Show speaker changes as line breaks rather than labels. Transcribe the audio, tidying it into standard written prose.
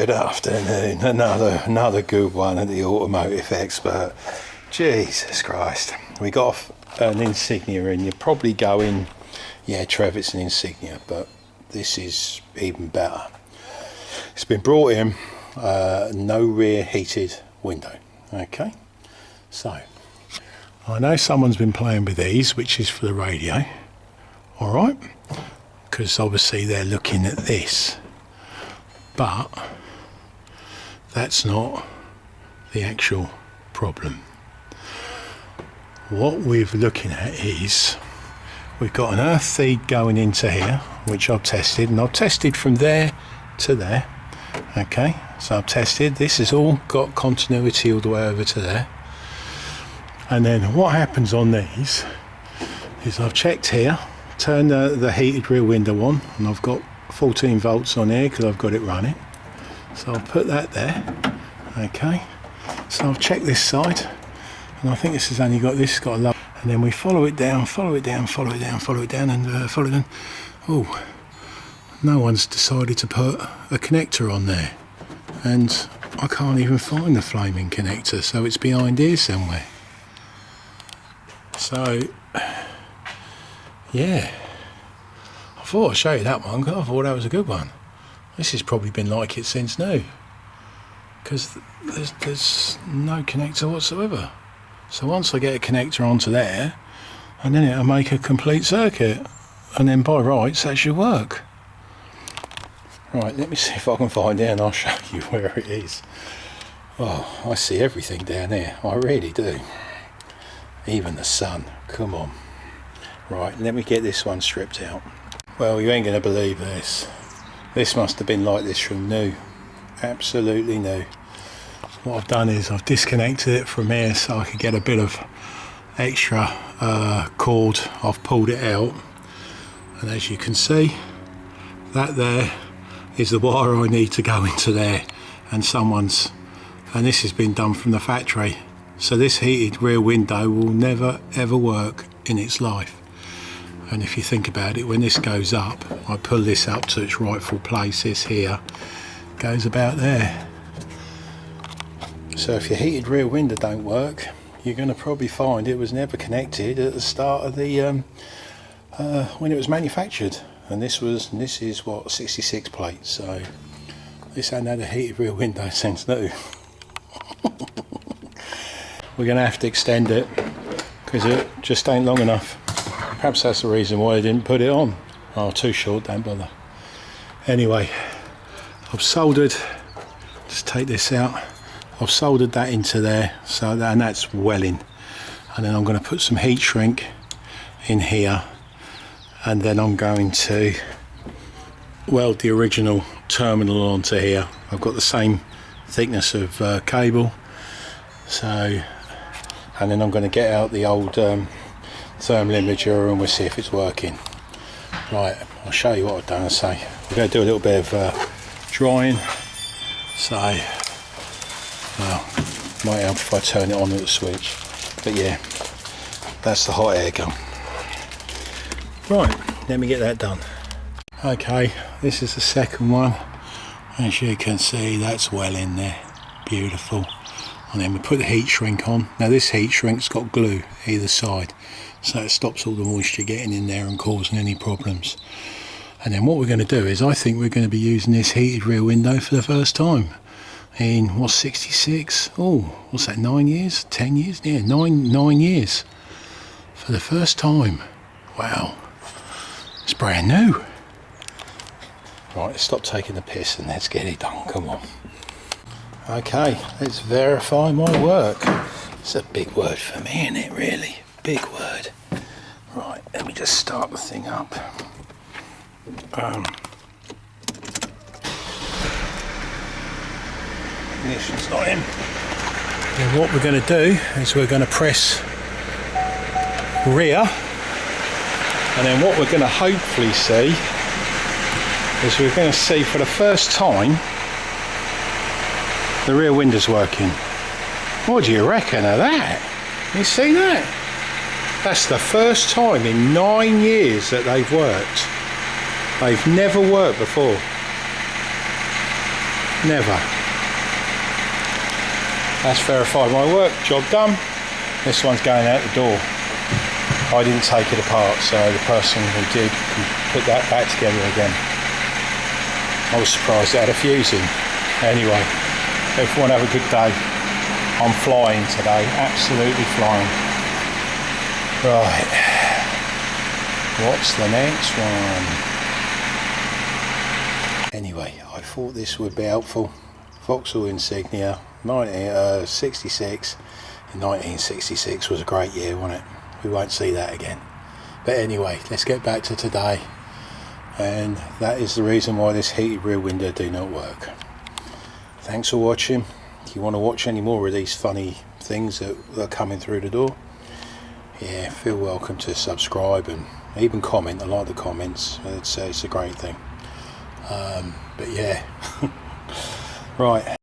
Good afternoon. Another good one at the automotive expert. Jesus Christ. We got an insignia and you're probably going, yeah, Trev, it's an insignia, but this is even better. It's been brought in, no rear heated window. Okay, so I know someone's been playing with these, which is for the radio, all right, because obviously they're looking at this, but that's not the actual problem. What we're looking at is we've got an earth feed going into here, which I've tested, and I've tested from there to there. Okay, so I've tested, this has all got continuity all the way over to there. And then what happens on these is I've checked here, turned the heated rear window on, and I've got 14 volts on here because I've got it running. So I'll put that there. Okay, so I've checked this side, and I think this has only got this, got a low, and then we follow it down, and follow it down, follow it down. Oh, no one's decided to put a connector on there, and I can't even find the flaming connector, so it's behind here somewhere. So yeah, I thought I'd show you that one because I thought that was a good one. This has probably been like it since new, because there's no connector whatsoever. So once I get a connector onto there, and then it'll make a complete circuit, and then by rights that should work. Right, let me see if I can find it and I'll show you where it is. Oh, I see everything down there, I really do. Even the sun, come on. Right, let me get this one stripped out. Well, you ain't gonna believe this. This must have been like this from new, absolutely new. What I've done is I've disconnected it from here so I could get a bit of extra cord. I've pulled it out, and as you can see, that there is the wire I need to go into there, and this has been done from the factory. So this heated rear window will never ever work in its life. And if you think about it, when this goes up, I pull this up to its rightful place. This here goes about there. So if your heated rear window don't work, you're going to probably find it was never connected at the start of the when it was manufactured. And this is what, 66 plates. So this ain't had a heated rear window since new. We're going to have to extend it because it just ain't long enough. Perhaps that's the reason why I didn't put it on. Oh, too short, don't bother. Anyway, I've soldered, just take this out, I've soldered that into there, so that, and that's welling. And then I'm going to put some heat shrink in here, and then I'm going to weld the original terminal onto here. I've got the same thickness of cable, so, and then I'm going to get out the old thermal imager and we'll see if it's working. Right, I'll show you what I've done. So we're going to do a little bit of drying. So, well, might help if I turn it on at the switch. But yeah, that's the hot air gun. Right, let me get that done. Okay, this is the second one. As you can see, that's well in there. Beautiful. And then we put the heat shrink on. Now this heat shrink's got glue either side, so it stops all the moisture getting in there and causing any problems. And then what we're going to do is, I think we're going to be using this heated rear window for the first time in, what's 66? Oh, what's that, 9 years? 10 years? Yeah, nine years. For the first time. Wow. It's brand new. Right, let's stop taking the piss and let's get it done, come on. Okay, let's verify my work. It's a big word for me, isn't it, really? Big word. Right, let me just start the thing up. Ignition's not in. And what we're going to do is we're going to press rear, and then what we're going to hopefully see is we're going to see for the first time the rear window's working. What do you reckon of that? You see that? That's the first time in 9 years that they've worked. They've never worked before. Never. That's verified my work, job done. This one's going out the door. I didn't take it apart, so the person who did can put that back together again. I was surprised it had a fuse in. Anyway, everyone have a good day. I'm flying today, absolutely flying. Right, what's the next one? Anyway, I thought this would be helpful. Vauxhall insignia, 1966. 1966 was a great year, wasn't it? We won't see that again. But anyway, let's get back to today. And that is the reason why this heated rear window do not work. Thanks for watching. If you want to watch any more of these funny things that are coming through the door, yeah, feel welcome to subscribe and even comment. I like the comments. It's a great thing. But yeah, right.